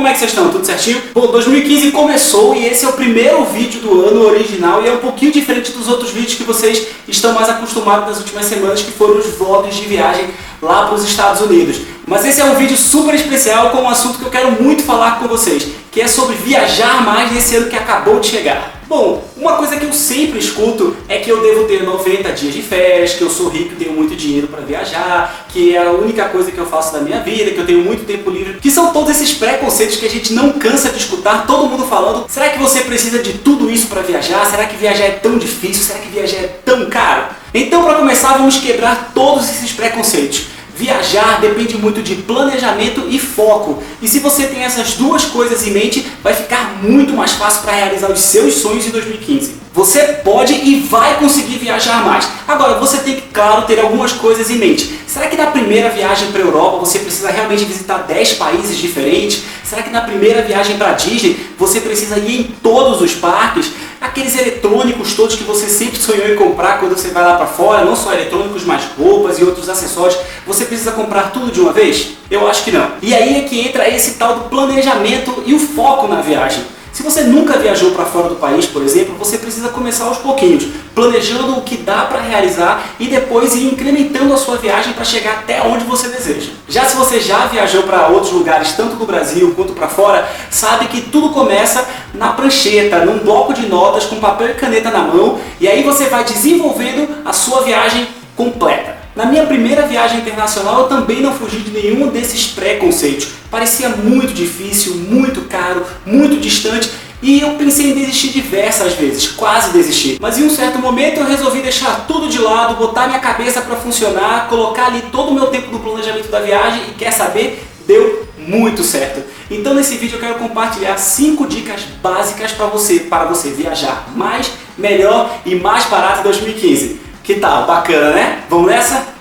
como é que vocês estão? Tudo certinho? Bom, 2015 começou e esse é o primeiro vídeo do ano original e é um pouquinho diferente dos outros vídeos que vocês estão mais acostumados nas últimas semanas, que foram os vlogs de viagem lá para os Estados Unidos. Mas esse é um vídeo super especial com um assunto que eu quero muito falar com vocês, que é sobre viajar mais nesse ano que acabou de chegar. Bom, uma coisa que eu sempre escuto é que eu devo ter 90 dias de férias, que eu sou rico e tenho muito dinheiro para viajar, que é a única coisa que eu faço da minha vida, que eu tenho muito tempo livre, que são todos esses preconceitos que a gente não cansa de escutar, todo mundo falando. Será que você precisa de tudo isso para viajar? Será que viajar é tão difícil? Será que viajar é tão caro? Então, para começar, vamos quebrar todos esses preconceitos. Viajar depende muito de planejamento e foco. E se você tem essas duas coisas em mente, vai ficar muito mais fácil para realizar os seus sonhos em 2015. Você pode e vai conseguir viajar mais. Agora, você tem que, claro, ter algumas coisas em mente. Será que na primeira viagem para a Europa você precisa realmente visitar 10 países diferentes? Será que na primeira viagem para a Disney você precisa ir em todos os parques? Aqueles eletrônicos todos que você sempre sonhou em comprar quando você vai lá para fora, não só eletrônicos, mas roupas e outros acessórios, você precisa comprar tudo de uma vez? Eu acho que não. E aí é que entra esse tal do planejamento e o foco na viagem. Se você nunca viajou para fora do país, por exemplo, você precisa começar aos pouquinhos, planejando o que dá para realizar e depois ir incrementando a sua viagem para chegar até onde você deseja. Já se você já viajou para outros lugares, tanto do Brasil quanto para fora, sabe que tudo começa na prancheta, num bloco de notas com papel e caneta na mão, e aí você vai desenvolvendo a sua viagem completa. Na minha primeira viagem internacional eu também não fugi de nenhum desses preconceitos. Parecia muito difícil, muito caro, muito distante e eu pensei em desistir diversas vezes, quase desisti. Mas em um certo momento eu resolvi deixar tudo de lado, botar minha cabeça para funcionar, colocar ali todo o meu tempo no planejamento da viagem e quer saber? Deu muito certo. Então nesse vídeo eu quero compartilhar 5 dicas básicas para você viajar mais, melhor e mais barato em 2015. Que tal? Bacana, né? Vamos nessa?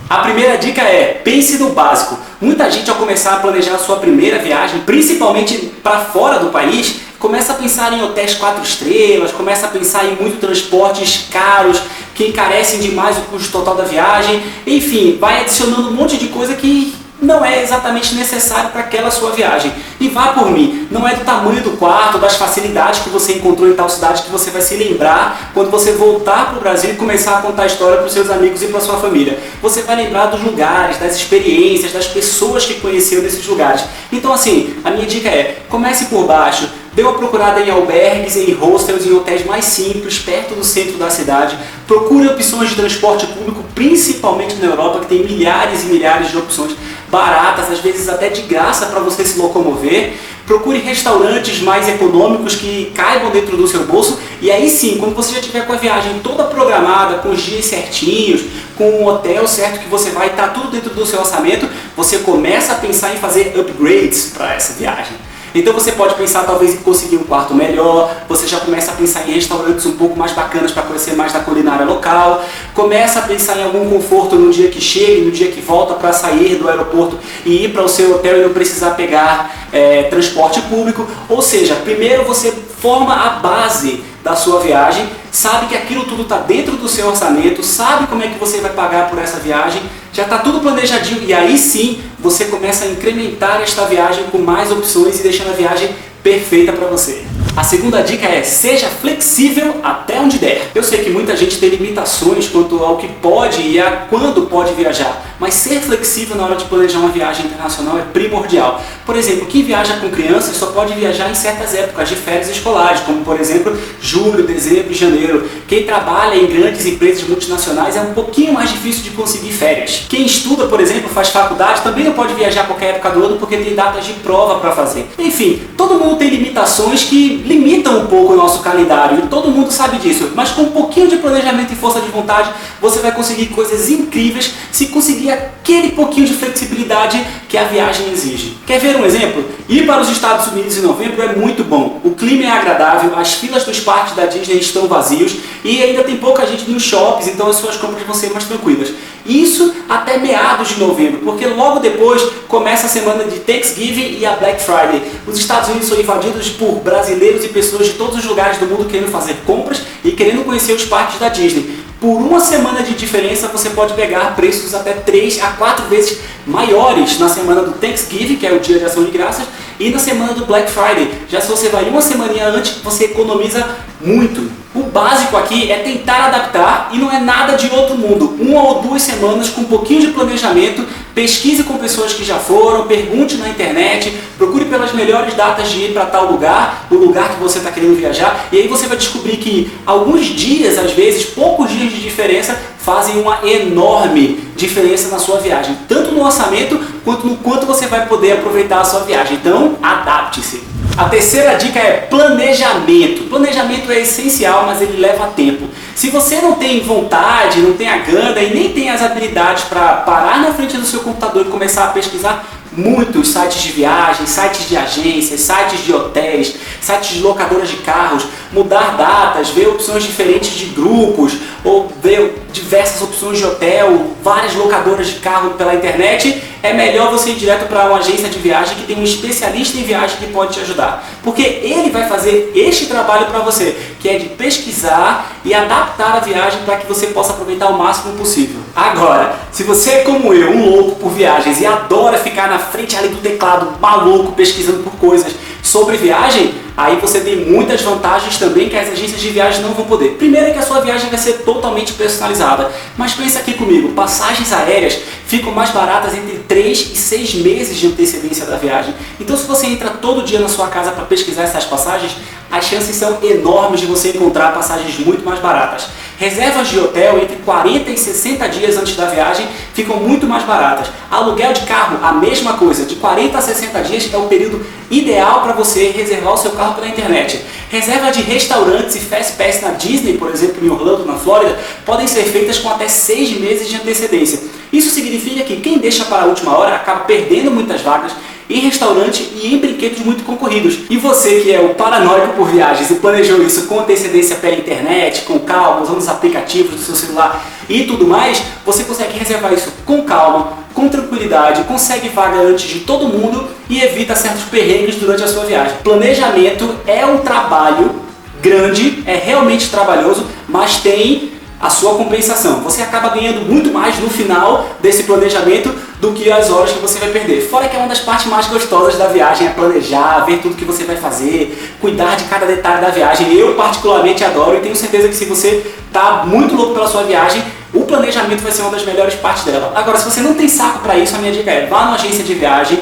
A primeira dica é, pense no básico. Muita gente ao começar a planejar a sua primeira viagem, principalmente para fora do país, começa a pensar em hotéis 4 estrelas, começa a pensar em muitos transportes caros, que encarecem demais o custo total da viagem, enfim, vai adicionando um monte de coisa que não é exatamente necessário para aquela sua viagem. E vá por mim, não é do tamanho do quarto, das facilidades que você encontrou em tal cidade que você vai se lembrar quando você voltar para o Brasil e começar a contar a história para os seus amigos e para a sua família. Você vai lembrar dos lugares, das experiências, das pessoas que conheceu nesses lugares. Então assim, a minha dica é, comece por baixo, dê uma procurada em albergues, em hostels, em hotéis mais simples, perto do centro da cidade. Procure opções de transporte público, principalmente na Europa, que tem milhares e milhares de opções baratas, às vezes até de graça para você se locomover. Procure restaurantes mais econômicos que caibam dentro do seu bolso. E aí sim, quando você já estiver com a viagem toda programada, com os dias certinhos, com o hotel certo que você vai estar tudo dentro do seu orçamento, você começa a pensar em fazer upgrades para essa viagem. Então você pode pensar talvez em conseguir um quarto melhor, você já começa a pensar em restaurantes um pouco mais bacanas para conhecer mais da culinária local, começa a pensar em algum conforto no dia que chega, no dia que volta para sair do aeroporto e ir para o seu hotel e não precisar pegar transporte público. Ou seja, primeiro você forma a base da sua viagem, sabe que aquilo tudo está dentro do seu orçamento, sabe como é que você vai pagar por essa viagem, já está tudo planejadinho e aí sim você começa a incrementar esta viagem com mais opções e deixando a viagem perfeita para você. A segunda dica é, seja flexível até onde der. Eu sei que muita gente tem limitações quanto ao que pode e a quando pode viajar, mas ser flexível na hora de planejar uma viagem internacional é primordial. Por exemplo, quem viaja com crianças só pode viajar em certas épocas de férias escolares, como por exemplo, julho, dezembro e janeiro. Quem trabalha em grandes empresas multinacionais é um pouquinho mais difícil de conseguir férias. Quem estuda, por exemplo, faz faculdade, também não pode viajar a qualquer época do ano porque tem datas de prova para fazer. Enfim, todo mundo tem limitações que limitam um pouco o nosso calendário e todo mundo sabe disso, mas com um pouquinho de planejamento e força de vontade você vai conseguir coisas incríveis se conseguir aquele pouquinho de flexibilidade que a viagem exige. Quer ver um exemplo? Ir para os Estados Unidos em novembro é muito bom, o clima é agradável, as filas dos parques da Disney estão vazios e ainda tem pouca gente nos shoppings, então as suas compras vão ser mais tranquilas. Isso até meados de novembro, porque logo depois começa a semana de Thanksgiving e a Black Friday. Os Estados Unidos são invadidos por brasileiros e pessoas de todos os lugares do mundo querendo fazer compras e querendo conhecer os parques da Disney. Por uma semana de diferença, você pode pegar preços até 3 a 4 vezes maiores na semana do Thanksgiving, que é o dia de ação de graças, e na semana do Black Friday. Já se você vai uma semaninha antes, você economiza muito. O básico aqui é tentar adaptar e não é nada de outro mundo. 1 ou 2 semanas com um pouquinho de planejamento, pesquise com pessoas que já foram, pergunte na internet, procure pelas melhores datas de ir para tal lugar, o lugar que você está querendo viajar, e aí você vai descobrir que alguns dias, às vezes, poucos dias de diferença, fazem uma enorme diferença na sua viagem, tanto no orçamento quanto no quanto você vai poder aproveitar a sua viagem. Então, adapte-se. A terceira dica é planejamento. Planejamento é essencial, mas ele leva tempo. Se você não tem vontade, não tem a gana e nem tem as habilidades para parar na frente do seu computador e começar a pesquisar muitos sites de viagens, sites de agências, sites de hotéis, sites de locadoras de carros, mudar datas, ver opções diferentes de grupos, ou ver diversas opções de hotel, várias locadoras de carro pela internet, é melhor você ir direto para uma agência de viagem que tem um especialista em viagem que pode te ajudar. Porque ele vai fazer este trabalho para você, que é de pesquisar e adaptar a viagem para que você possa aproveitar o máximo possível. Agora, se você é como eu, um louco por viagens e adora ficar na frente ali do teclado, maluco, pesquisando por coisas sobre viagem, aí você tem muitas vantagens também que as agências de viagem não vão poder. Primeiro é que a sua viagem vai ser totalmente personalizada. Mas pensa aqui comigo, passagens aéreas ficam mais baratas entre 3 e 6 meses de antecedência da viagem. Então se você entra todo dia na sua casa para pesquisar essas passagens, as chances são enormes de você encontrar passagens muito mais baratas. Reservas de hotel entre 40 e 60 dias antes da viagem ficam muito mais baratas. Aluguel de carro, a mesma coisa, de 40 a 60 dias é o período ideal para você reservar o seu carro pela internet. Reserva de restaurantes e fast pass na Disney, por exemplo, em Orlando, na Flórida, podem ser feitas com até 6 meses de antecedência. Isso significa que quem deixa para a última hora acaba perdendo muitas vagas em restaurante e em brinquedos muito concorridos. E você que é o paranoico por viagens e planejou isso com antecedência pela internet, com calma, usando os aplicativos do seu celular e tudo mais, você consegue reservar isso com calma, com tranquilidade, consegue vaga antes de todo mundo e evita certos perrengues durante a sua viagem. Planejamento é um trabalho grande, é realmente trabalhoso, mas tem a sua compensação. Você acaba ganhando muito mais no final desse planejamento do que as horas que você vai perder. Fora que é uma das partes mais gostosas da viagem, é planejar, ver tudo que você vai fazer, cuidar de cada detalhe da viagem. Eu particularmente adoro e tenho certeza que se você está muito louco pela sua viagem, o planejamento vai ser uma das melhores partes dela. Agora, se você não tem saco para isso, a minha dica é: vá numa agência de viagem,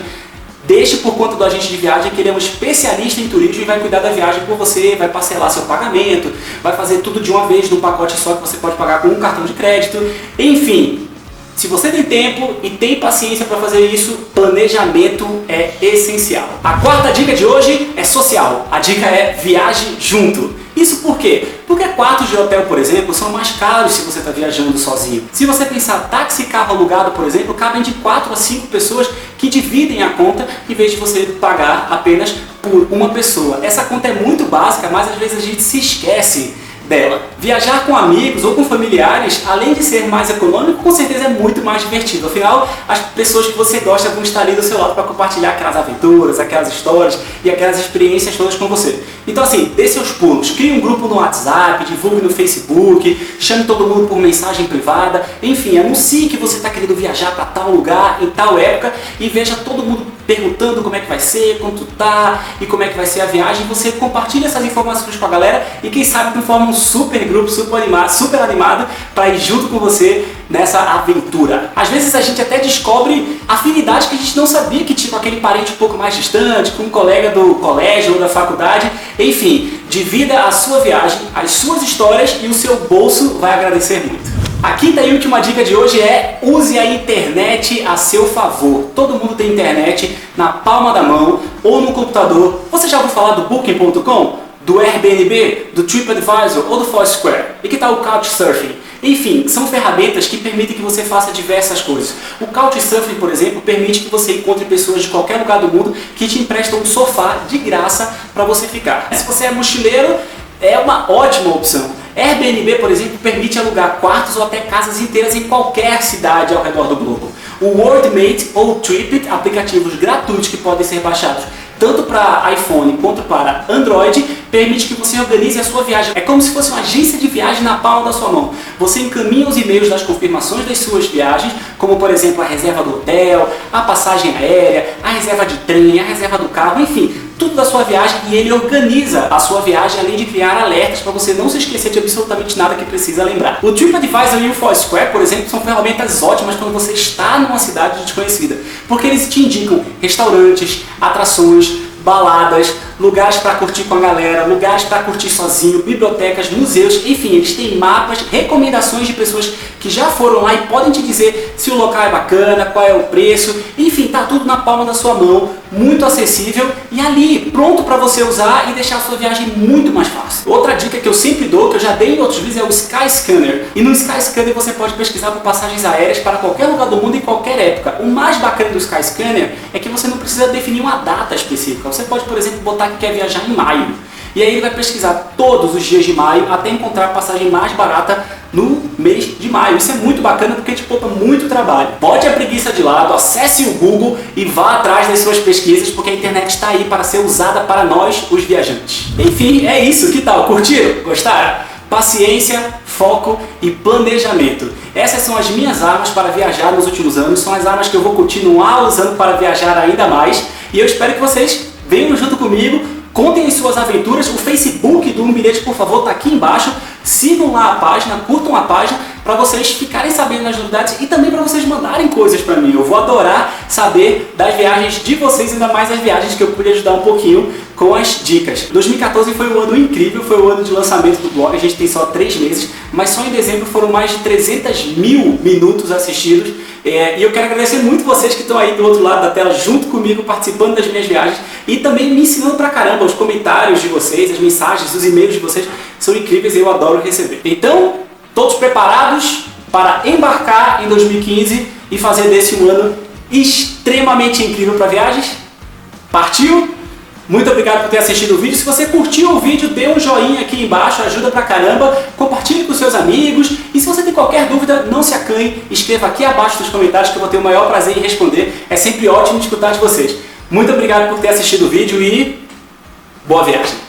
deixe por conta do agente de viagem, que ele é um especialista em turismo e vai cuidar da viagem por você, vai parcelar seu pagamento, vai fazer tudo de uma vez num pacote só que você pode pagar com um cartão de crédito. Enfim, se você tem tempo e tem paciência para fazer isso, planejamento é essencial. A quarta dica de hoje é social. A dica é viaje junto. Isso por quê? Porque quartos de hotel, por exemplo, são mais caros se você está viajando sozinho. Se você pensar táxi e carro alugado, por exemplo, cabem de 4 a 5 pessoas que dividem a conta em vez de você pagar apenas por uma pessoa. Essa conta é muito básica, mas às vezes a gente se esquece dela. Viajar com amigos ou com familiares, além de ser mais econômico, com certeza é muito mais divertido. Afinal, as pessoas que você gosta vão estar ali do seu lado para compartilhar aquelas aventuras, aquelas histórias e aquelas experiências todas com você. Então assim, dê seus pulos, crie um grupo no WhatsApp, divulgue no Facebook, chame todo mundo por mensagem privada, enfim, anuncie que você está querendo viajar para tal lugar, em tal época, e veja todo mundo perguntando como é que vai ser, quanto tá e como é que vai ser a viagem. Você compartilha essas informações com a galera e quem sabe forma um super grupo, super animado para ir junto com você nessa aventura. Às vezes a gente até descobre afinidades que a gente não sabia que tinha com aquele parente um pouco mais distante, com um colega do colégio ou da faculdade. Enfim, divida a sua viagem, as suas histórias e o seu bolso vai agradecer muito. A quinta e última dica de hoje é: use a internet a seu favor. Todo mundo tem internet na palma da mão ou no computador. Você já ouviu falar do Booking.com? Do Airbnb? Do TripAdvisor ou do Foursquare? E que tal o Couchsurfing? Enfim, são ferramentas que permitem que você faça diversas coisas. O Couchsurfing, por exemplo, permite que você encontre pessoas de qualquer lugar do mundo que te emprestam um sofá de graça para você ficar. Se você é mochileiro, é uma ótima opção. Airbnb, por exemplo, permite alugar quartos ou até casas inteiras em qualquer cidade ao redor do globo. O Worldmate ou Tripit, aplicativos gratuitos que podem ser baixados tanto para iPhone quanto para Android, permite que você organize a sua viagem. É como se fosse uma agência de viagem na palma da sua mão. Você encaminha os e-mails das confirmações das suas viagens, como por exemplo a reserva do hotel, a passagem aérea, a reserva de trem, a reserva do carro, enfim, tudo da sua viagem, e ele organiza a sua viagem, além de criar alertas para você não se esquecer de absolutamente nada que precisa lembrar. O TripAdvisor e o Foursquare, por exemplo, são ferramentas ótimas quando você está numa cidade desconhecida, porque eles te indicam restaurantes, atrações, baladas, lugares para curtir com a galera, lugares para curtir sozinho, bibliotecas, museus, enfim, eles têm mapas, recomendações de pessoas que já foram lá e podem te dizer se o local é bacana, qual é o preço, enfim, tá tudo na palma da sua mão, muito acessível e ali, pronto para você usar e deixar a sua viagem muito mais fácil. Outra dica que eu sempre dou, que eu já dei em outros vídeos, é o Skyscanner. E no Skyscanner você pode pesquisar por passagens aéreas para qualquer lugar do mundo em qualquer época. O mais bacana do Skyscanner é que você não precisa definir uma data específica. Você pode, por exemplo, botar que quer viajar em maio. E aí ele vai pesquisar todos os dias de maio até encontrar a passagem mais barata no mês de maio. Isso é muito bacana porque te poupa muito trabalho. Bote a preguiça de lado, acesse o Google e vá atrás das suas pesquisas, porque a internet está aí para ser usada para nós, os viajantes. Enfim, é isso. Que tal? Curtiram? Gostaram? Paciência, foco e planejamento. Essas são as minhas armas para viajar nos últimos anos. São as armas que eu vou continuar usando para viajar ainda mais. E eu espero que vocês venham junto comigo, contem as suas aventuras. O Facebook do Um Bilhete, por favor, está aqui embaixo. Sigam lá a página, curtam a página para vocês ficarem sabendo das novidades e também para vocês mandarem coisas para mim. Eu vou adorar saber das viagens de vocês, ainda mais as viagens que eu pude ajudar um pouquinho com as dicas. 2014 foi um ano incrível, foi o ano de lançamento do blog. A gente tem só 3 meses, mas só em dezembro foram mais de 300 mil minutos assistidos. E eu quero agradecer muito vocês que estão aí do outro lado da tela junto comigo, participando das minhas viagens e também me ensinando pra caramba. Os comentários de vocês, as mensagens, os e-mails de vocês são incríveis e eu adoro receber. Então, todos preparados para embarcar em 2015 e fazer desse um ano extremamente incrível para viagens? Partiu? Muito obrigado por ter assistido o vídeo. Se você curtiu o vídeo, dê um joinha aqui embaixo, ajuda pra caramba. Compartilhe com seus amigos. E se você tem qualquer dúvida, não se acanhe. Escreva aqui abaixo nos comentários que eu vou ter o maior prazer em responder. É sempre ótimo escutar de vocês. Muito obrigado por ter assistido o vídeo e boa viagem!